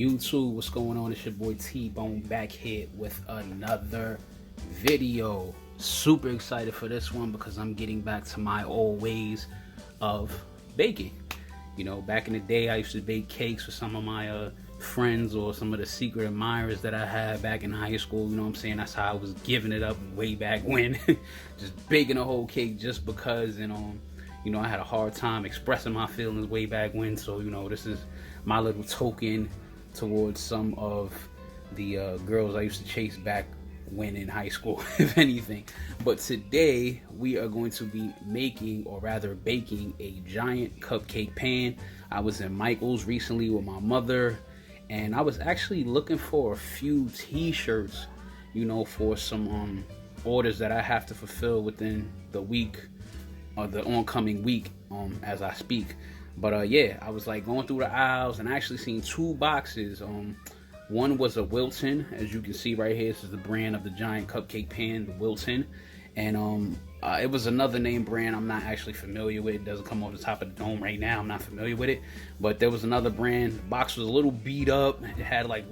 YouTube. What's going on? It's your boy T-Bone back here with another video. Super excited for this one because I'm getting back to my old ways of baking. You know, back in the day I used to bake cakes for some of my friends or some of the secret admirers that I had back in high school. You know what I'm saying? That's how I was giving it up way back when. Just baking a whole cake just because, and you know, I had a hard time expressing my feelings way back when. So, you know, this is my little token towards some of the girls I used to chase back when in high school, if anything. But today we are going to be making, or rather baking, a giant cupcake pan. I was in Michael's recently with my mother, and I was actually looking for a few t-shirts, you know, for some orders that I have to fulfill within the week, or the oncoming week, as I speak. But yeah, I was like going through the aisles and I actually seen two boxes. One was a Wilton, as you can see right here. This is the brand of the giant cupcake pan, the Wilton. And it was another name brand I'm not actually familiar with. It doesn't come off the top of the dome right now. I'm not familiar with it. But there was another brand. The box was a little beat up. It had like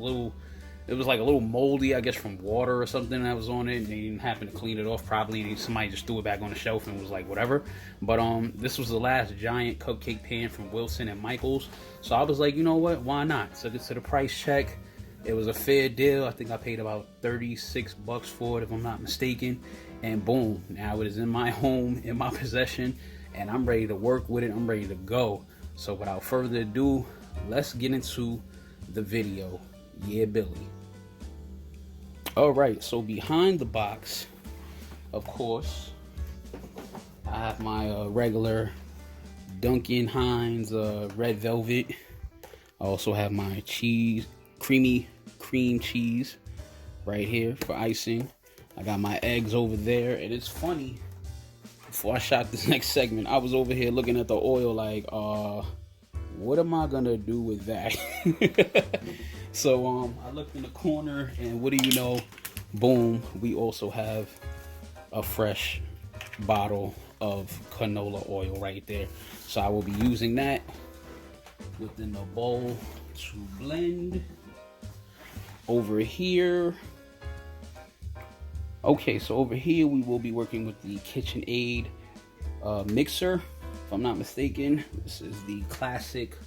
it was like a little moldy, I guess, from water or something that was on it, and they didn't happen to clean it off properly, and somebody just threw it back on the shelf and was like, whatever. But this was the last giant cupcake pan from Wilton and Michael's, so I was like, you know what, why not? Took it to the price check. It was a fair deal. I think I paid about 36 bucks for it, if I'm not mistaken, and boom, now it is in my home, in my possession, and I'm ready to work with it. I'm ready to go. So without further ado, let's get into the video. Yeah, Billy. Alright, so behind the box, of course, I have my regular Duncan Hines red velvet. I also have my cheese, cream cheese right here for icing. I got my eggs over there, and it's funny, before I shot this next segment, I was over here looking at the oil like, what am I gonna do with that? So I looked in the corner, and what do you know, boom, we also have a fresh bottle of canola oil right there. So I will be using that within the bowl to blend. Over here, okay, so over here we will be working with the KitchenAid mixer, if I'm not mistaken. This is the classic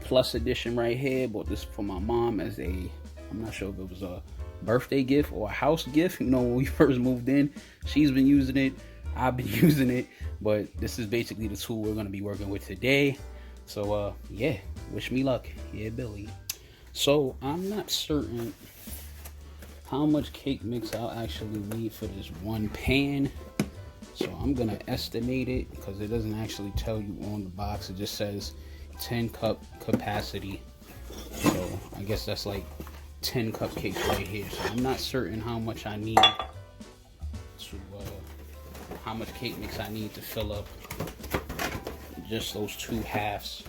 plus edition right here. Bought this for my mom as I'm not sure if it was a birthday gift or a house gift. You know, when we first moved in, she's been using it, I've been using it, but this is basically the tool we're going to be working with today. So yeah, wish me luck. Yeah, Billy. So I'm not certain how much cake mix I'll actually need for this one pan, so I'm gonna estimate it because it doesn't actually tell you on the box. It just says 10 cup capacity, so I guess that's like 10 cupcakes right here. So I'm not certain how much I need to how much cake mix I need to fill up just those two halves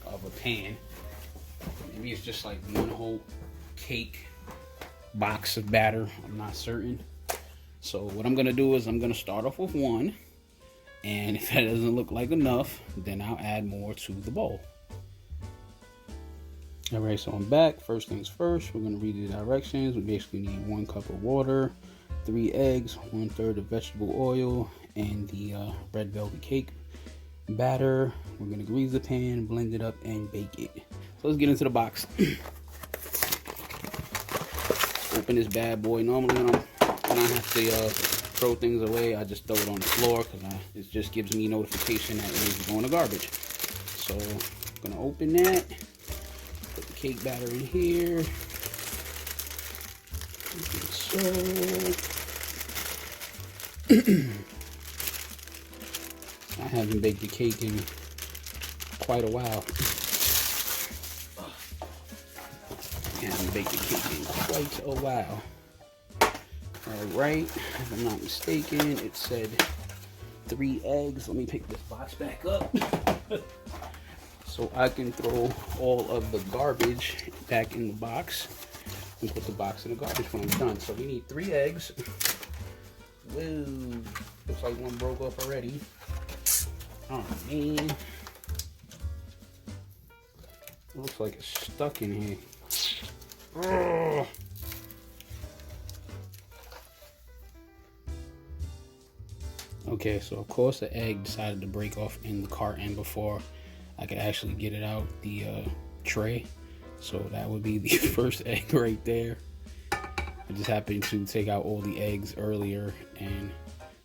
of a pan. Maybe it's just like one whole cake box of batter, I'm not certain. So what I'm gonna do is I'm gonna start off with one, and if that doesn't look like enough, then I'll add more to the bowl. Alright, so I'm back. First things first, we're gonna read the directions. We basically need 1 cup of water, 3 eggs, 1/3 of vegetable oil, and the red velvet cake batter. We're gonna grease the pan, blend it up, and bake it. So let's get into the box. Open this bad boy. Normally when I have to throw things away, I just throw it on the floor because it just gives me notification that it needs to go in the garbage. So I'm gonna open that, put the cake batter in here. So I haven't baked the cake in quite a while. I haven't baked the cake in quite a while. Alright, if I'm not mistaken, it said 3 eggs. Let me pick this box back up so I can throw all of the garbage back in the box and put the box in the garbage when I'm done. So we need 3 eggs. Whoa, looks like one broke up already. Oh man, it looks like it's stuck in here. Ugh. Okay, so of course the egg decided to break off in the carton before I could actually get it out the tray. So that would be the first egg right there. I just happened to take out all the eggs earlier and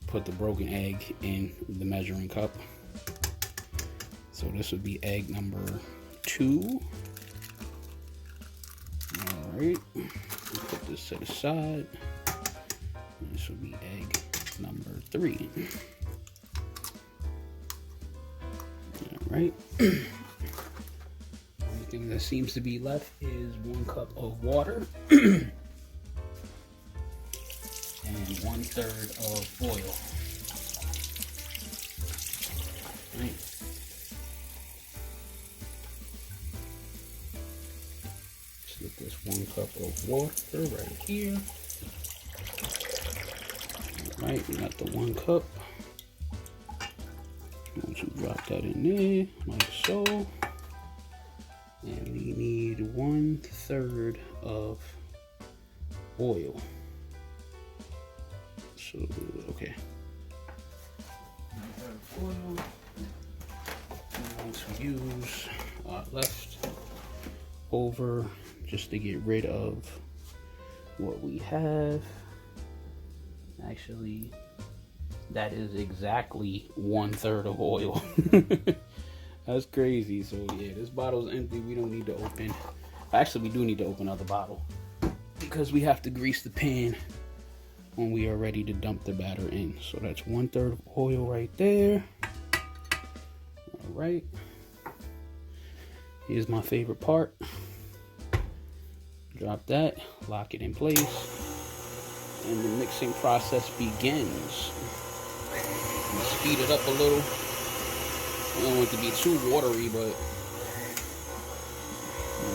put the broken egg in the measuring cup. So this would be egg number 2. Alright, put this to the side. This would be egg number 3. Alright. Only thing that seems to be left is 1 cup of water and 1/3 of oil. Right. Just get this 1 cup of water right here. Alright, we got the 1 cup. I'm going to drop that in there, like so. And we need 1/3 of oil. So, okay. 1/3 oil. I'm going to use leftover just to get rid of what we have. Actually, that is exactly 1/3 of oil. That's crazy. So yeah, this bottle's empty. We don't need to open. Actually, we do need to open another bottle because we have to grease the pan when we are ready to dump the batter in. So that's 1/3 of oil right there. All right. Here's my favorite part. Drop that, lock it in place, and the mixing process begins. Speed it up a little. I don't want it to be too watery, but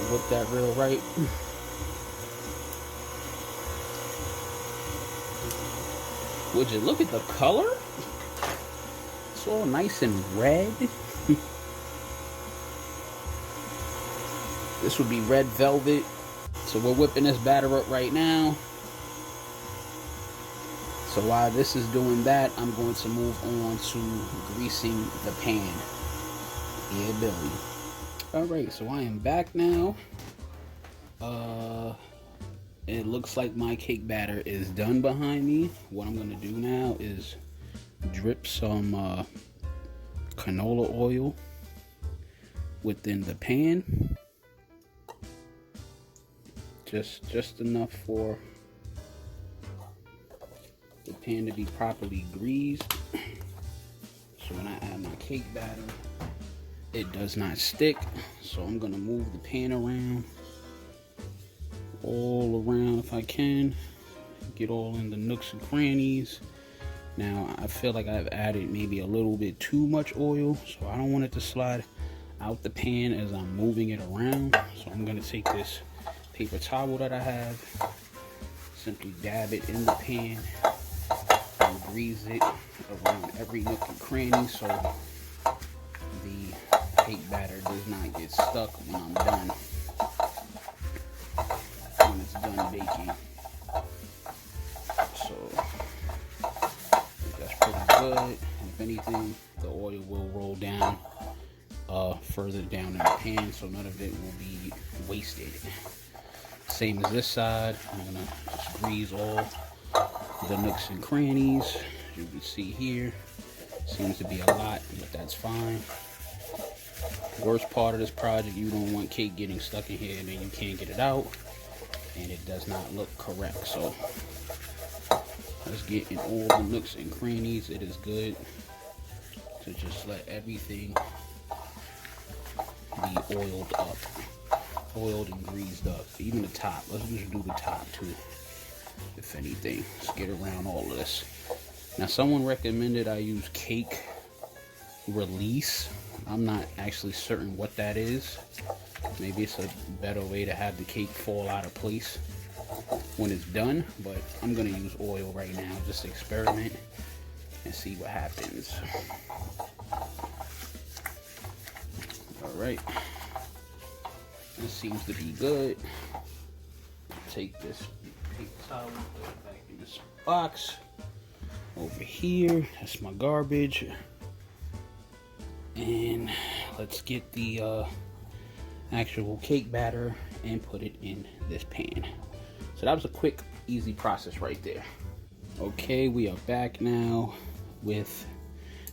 whip that real right. Would you look at the color? It's all nice and red. This would be red velvet. So we're whipping this batter up right now. So while this is doing that, I'm going to move on to greasing the pan. Yeah, Billy. Alright, so I am back now. It looks like my cake batter is done behind me. What I'm going to do now is drip some canola oil within the pan. Just enough for the pan to be properly greased. So when I add my cake batter, it does not stick. So I'm gonna move the pan around, all around if I can, get all in the nooks and crannies. Now I feel like I've added maybe a little bit too much oil, so I don't want it to slide out the pan as I'm moving it around. So I'm gonna take this paper towel that I have, simply dab it in the pan and grease it around every nook and cranny so the cake batter does not get stuck when I'm done, when it's done baking. So that's pretty good. And if anything, the oil will roll down further down in the pan, so none of it will be wasted. Same as this side, I'm gonna just grease all the nooks and crannies. You can see here, seems to be a lot, but that's fine. Worst part of this project, you don't want cake getting stuck in here and then you can't get it out, and it does not look correct. So let's get in all the nooks and crannies. It is good to just let everything be oiled up. Oiled and greased up. Even the top. Let's just do the top too, if anything. Let's get around all of this. Now someone recommended I use cake release. I'm not actually certain what that is. Maybe it's a better way to have the cake fall out of place when it's done, but I'm gonna use oil right now, just to experiment and see what happens. All right. This seems to be good. take this paper towel and put it back in this box. Over here, that's my garbage. And let's get the actual cake batter and put it in this pan. So that was a quick, easy process right there. Okay, we are back now with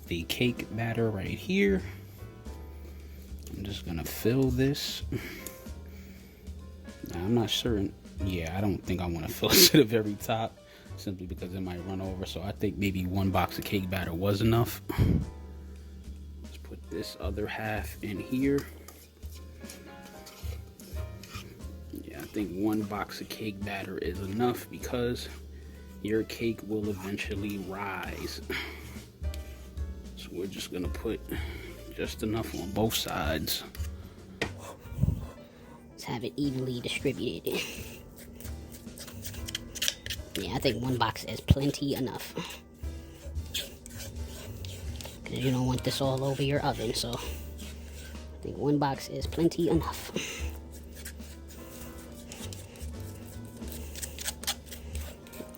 the cake batter right here. I'm just gonna fill this. Now, I'm not certain. Yeah, I don't think I want to fill it to the very top, simply because it might run over. So I think maybe 1 box of cake batter was enough. Let's put this other half in here. Yeah, I think 1 box of cake batter is enough because your cake will eventually rise. So we're just gonna put just enough on both sides. Let's have it evenly distributed. Yeah, I think 1 box is plenty enough. Because you don't want this all over your oven, so I think 1 box is plenty enough.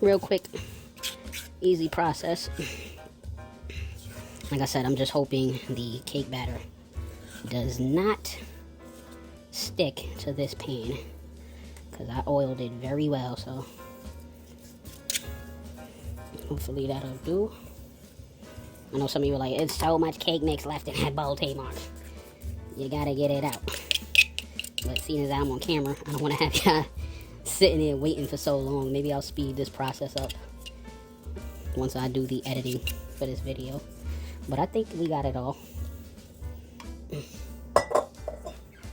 Real quick, easy process. Like I said, I'm just hoping the cake batter does not stick to this pan, because I oiled it very well, so hopefully that'll do. I know some of you are like, it's so much cake mix left in that bowl, Tamar. You gotta get it out. But seeing as I'm on camera, I don't want to have y'all sitting there waiting for so long. Maybe I'll speed this process up once I do the editing for this video. But I think we got it all.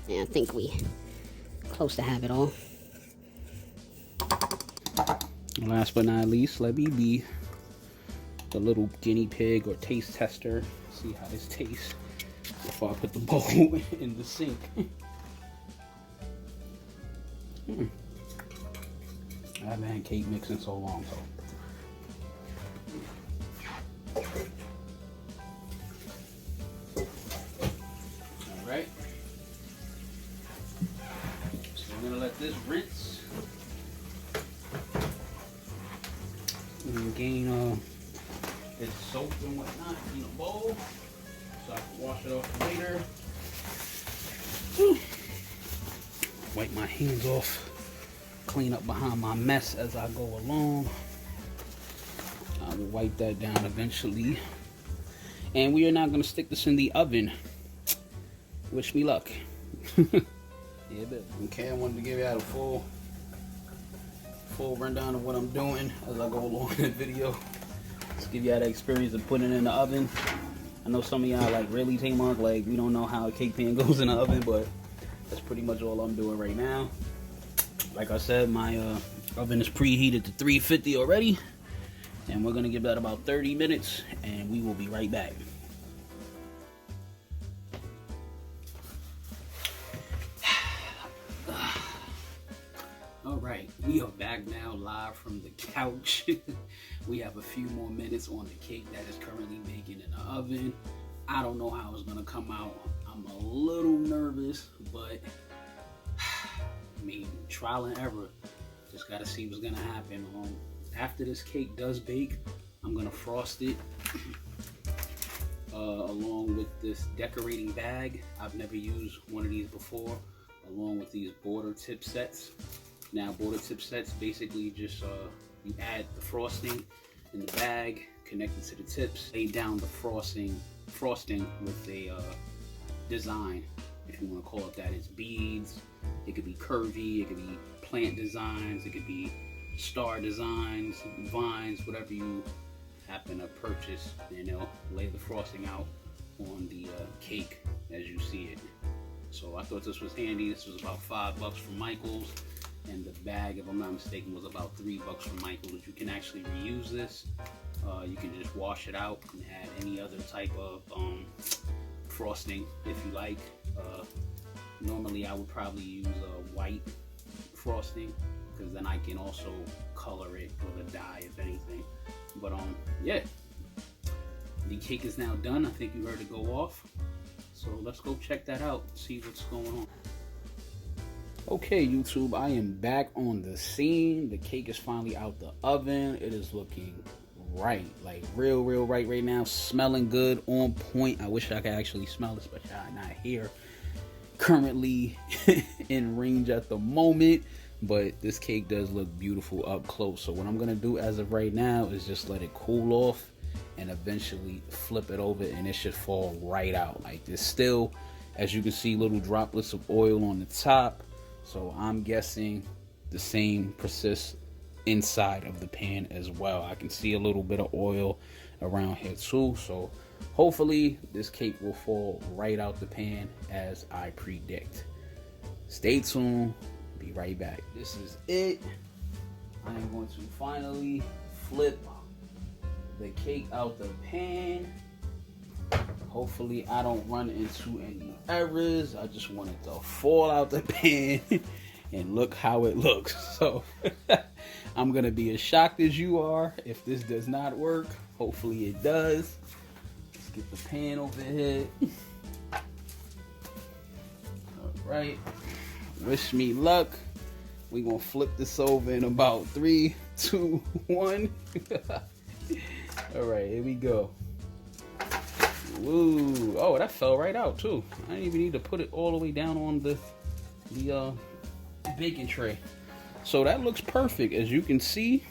Yeah, I think we close to have it all. Last but not least, let me be the little guinea pig or taste tester. See how this tastes before I put the bowl in the sink. I haven't had cake mix in so long, so. Alright. So we're gonna let this rinse and gain its soap and whatnot in the bowl, so I can wash it off later. Wipe my hands off, clean up behind my mess as I go along. I will wipe that down eventually. And we are not going to stick this in the oven. Wish me luck. Yeah, but okay, I wanted to give you a full rundown of what I'm doing as I go along in the video. Just give you that experience of putting it in the oven. I know some of y'all like, really, Tamar, like, we don't know how a cake pan goes in the oven, but that's pretty much all I'm doing right now. Like I said, my oven is preheated to 350 already, and we're gonna give that about 30 minutes, and we will be right back. All right, we are back now live from the couch. We have a few more minutes on the cake that is currently baking in the oven. I don't know how it's gonna come out. I'm a little nervous, but I mean, trial and error. Just gotta see what's gonna happen. After this cake does bake, I'm gonna frost it along with this decorating bag. I've never used one of these before, along with these border tip sets. Now, border tip sets basically just you add the frosting in the bag, connect it to the tips, lay down the frosting with a design, if you want to call it that. It's beads, it could be curvy, it could be plant designs, it could be star designs, vines, whatever you happen to purchase, and they'll lay the frosting out on the cake as you see it. So I thought this was handy. This was about $5 from Michael's, and the bag, if I'm not mistaken, was about $3 from Michael's. You can actually reuse this. You can just wash it out and add any other type of frosting if you like. Normally I would probably use white frosting, because then I can also color it with a dye if anything. But yeah, the cake is now done. I think you heard it go off, so let's go check that out, see what's going on. Okay, YouTube, I am back on the scene. The cake is finally out the oven. It is looking right, like real right now. Smelling good, on point. I wish I could actually smell this, but I'm not here currently in range at the moment. But this cake does look beautiful up close. So what I'm gonna do as of right now is just let it cool off and eventually flip it over, and it should fall right out. Like, there's still, as you can see, little droplets of oil on the top. So I'm guessing the same persists inside of the pan as well. I can see a little bit of oil around here too. So hopefully this cake will fall right out the pan as I predict. Stay tuned. Be right back. This is it. I am going to finally flip the cake out the pan. Hopefully I don't run into any errors. I just want it to fall out the pan and look how it looks. So I'm gonna be as shocked as you are if this does not work. Hopefully it does. Let's get the pan over here. Alright. Wish me luck. We're gonna flip this over in about 3, 2, 1. Alright, here we go. Woo! Oh, that fell right out too. I didn't even need to put it all the way down on the baking tray. So that looks perfect. As you can see,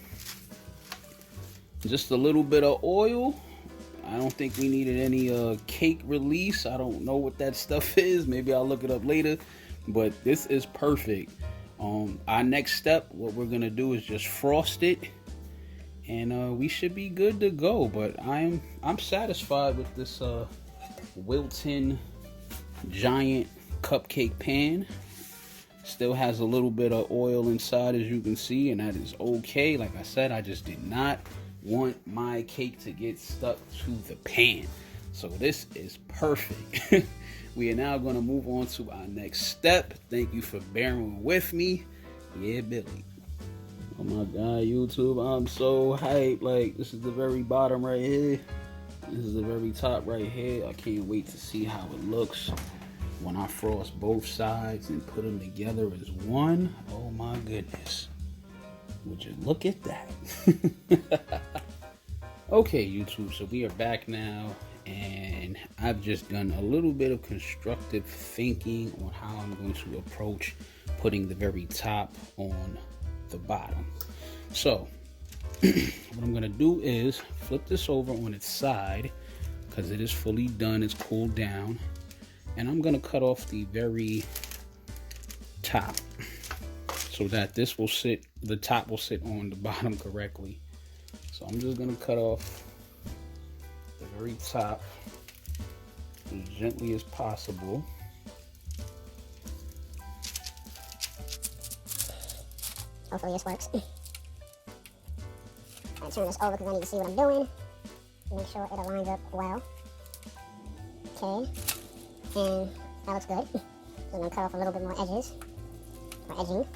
just a little bit of oil. I don't think we needed any cake release. I don't know what that stuff is. Maybe I'll look it up later. But this is perfect. Our next step, what we're gonna do is just frost it, and we should be good to go. But I'm satisfied with this Wilton Giant Cupcake Pan. Still has a little bit of oil inside, as you can see, and that is okay. Like I said, I just did not want my cake to get stuck to the pan. So this is perfect. We are now going to move on to our next step. Thank you for bearing with me. Yeah, Billy. Oh my God, YouTube, I'm so hyped. Like, this is the very bottom right here. This is the very top right here. I can't wait to see how it looks when I frost both sides and put them together as one. Oh my goodness. Would you look at that? Okay, YouTube, so we are back now, and I've just done a little bit of constructive thinking on how I'm going to approach putting the very top on the bottom. So what I'm going to do is flip this over on its side, because it is fully done, it's cooled down, and I'm going to cut off the very top so that this will sit, the top will sit on the bottom correctly. So I'm just going to cut off the very top as gently as possible. Hopefully this works. I'll turn this over because I need to see what I'm doing. Make sure it aligns up well. Okay. And that looks good. So I'm going to cut off a little bit more edges. Or edging.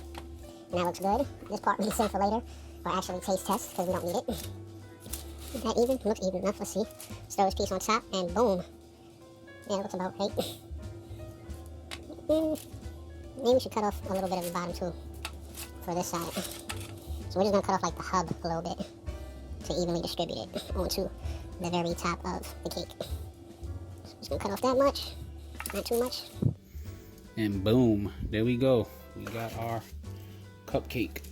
And that looks good. This part we can save for later. Or actually taste test, because we don't need it. Is that even? It looks even enough. Let's see. Let's throw this piece on top, and boom. Yeah, it looks about right. Maybe we should cut off a little bit of the bottom too, for this side. So we're just going to cut off like the hub a little bit to evenly distribute it onto the very top of the cake. So I'm just going to cut off that much, not too much. And boom, there we go. We got our cupcake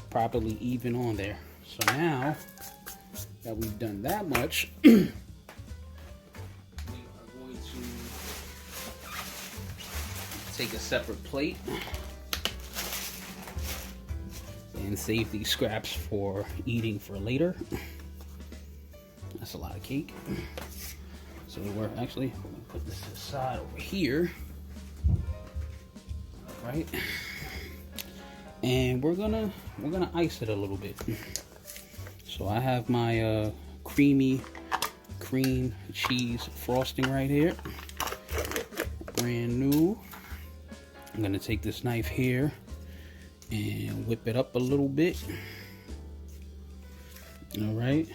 properly even on there. So now that we've done that much, we are going to take a separate plate and save these scraps for eating for later. That's a lot of cake. So we're actually going to put this aside over here. Right? And we're gonna ice it a little bit. So I have my creamy cream cheese frosting right here, brand new. I'm gonna take this knife here and whip it up a little bit. All right,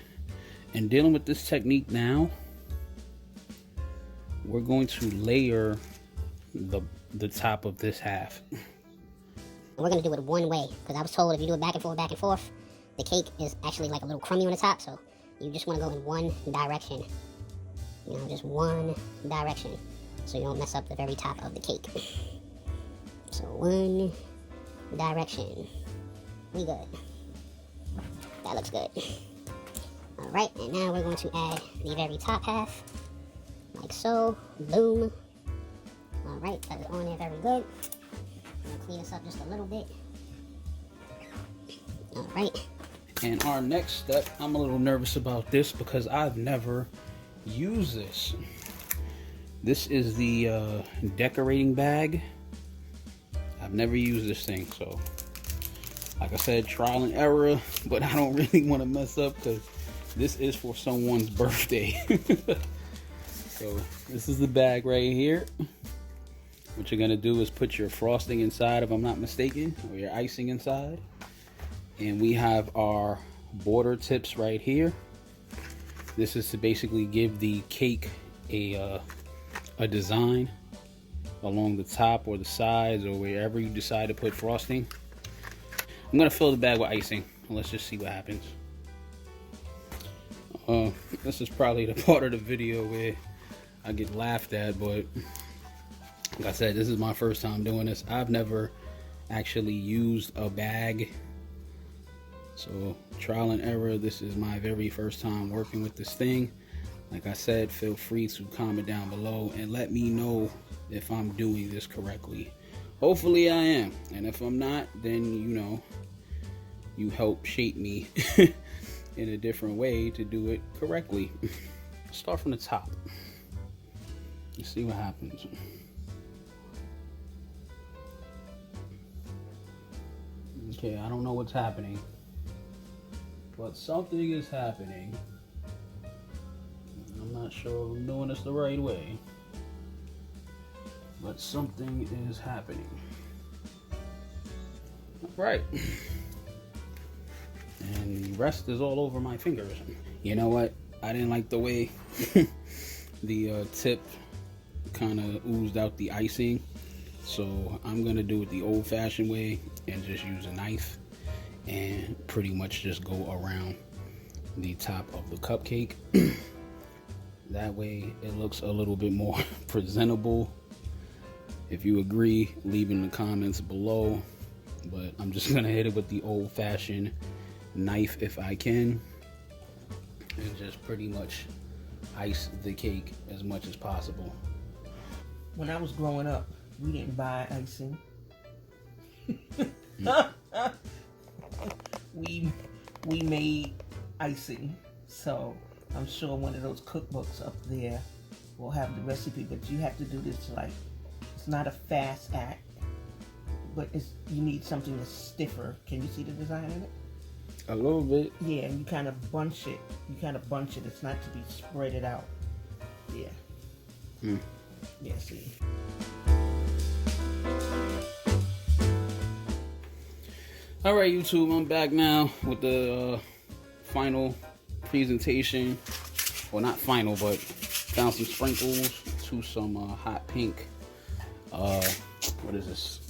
and dealing with this technique now, we're going to layer the the top of this half. We're gonna do it one way, because I was told if you do it back and forth, the cake is actually like a little crummy on the top, so you just wanna go in one direction. You know, just one direction, so you don't mess up the very top of the cake. So one direction. We good. That looks good. Alright, and now we're going to add the very top half, like so. Boom. Alright, that is on there very good. I'm gonna clean this up just a little bit. Alright. And our next step, I'm a little nervous about this because I've never used this. This is the decorating bag. I've never used this thing, so like I said, trial and error, but I don't really want to mess up because this is for someone's birthday. So this is the bag right here. What you're gonna do is put your frosting inside, if I'm not mistaken, or your icing inside. And we have our border tips right here. This is to basically give the cake a design along the top or the sides or wherever you decide to put frosting. I'm gonna fill the bag with icing and let's just see what happens. This is probably the part of the video where I get laughed at, but like I said, this is my first time doing this. I've never actually used a bag, so trial and error. This is my very first time working with this thing. Like I said, feel free to comment down below and let me know if I'm doing this correctly. Hopefully I am, and if I'm not, then you know, you help shape me in a different way to do it correctly. Start from the top. Let's see what happens. Okay, I don't know what's happening, but something is happening. I'm not sure if I'm doing this the right way, but something is happening. Right. And the rest is all over my fingers. You know what? I didn't like the way the tip kind of oozed out the icing, so I'm gonna do it the old-fashioned way and just use a knife and pretty much just go around the top of the cupcake. That way it looks a little bit more presentable. If you agree, leave in the comments below, but I'm just gonna hit it with the old-fashioned knife if I can, and just pretty much ice the cake as much as possible. When I was growing up, we didn't buy icing. we made icing, so I'm sure one of those cookbooks up there will have the recipe, but you have to do this like, it's not a fast act, but you need something that's stiffer. Can you see the design in it? A little bit. Yeah, and you kind of bunch it. It's not to be spread it out. Yeah. Yeah, see. Alright, YouTube, I'm back now with the final presentation. Well, not final, but found some sprinkles to some hot pink, what is this?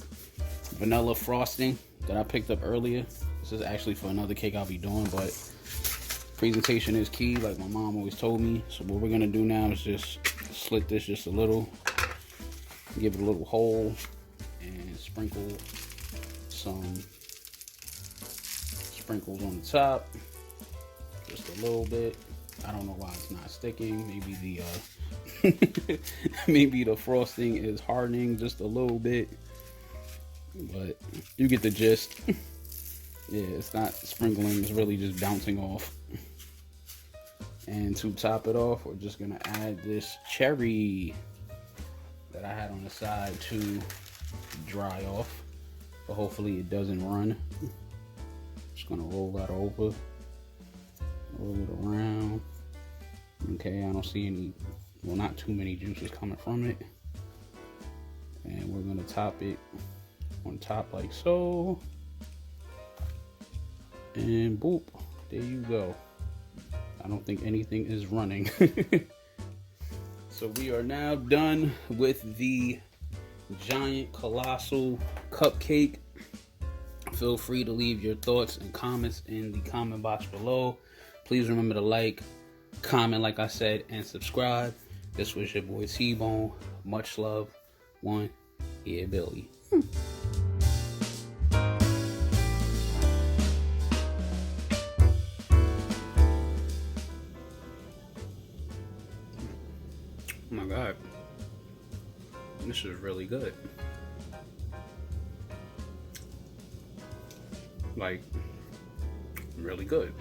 Vanilla frosting that I picked up earlier. This is actually for another cake I'll be doing, but presentation is key, like my mom always told me. So what we're gonna do now is just slit this just a little, give it a little hole, and sprinkle some sprinkles on the top, just a little bit. I don't know why it's not sticking. Maybe the maybe the frosting is hardening just a little bit, but you get the gist. Yeah, it's not sprinkling, it's really just bouncing off. And to top it off, we're just gonna add this cherry that I had on the side to dry off, but hopefully it doesn't run. Just gonna roll that over, roll it around. Okay, I don't see any, well, not too many juices coming from it. And we're gonna top it on top like so. And boop, there you go. I don't think anything is running. So we are now done with the giant colossal cupcake. Feel free to leave your thoughts and comments in the comment box below. Please remember to like, comment like I said, and subscribe. This was your boy T-Bone. Much love. One, yeah, Billy. Oh my god, this is really good. Like, really good.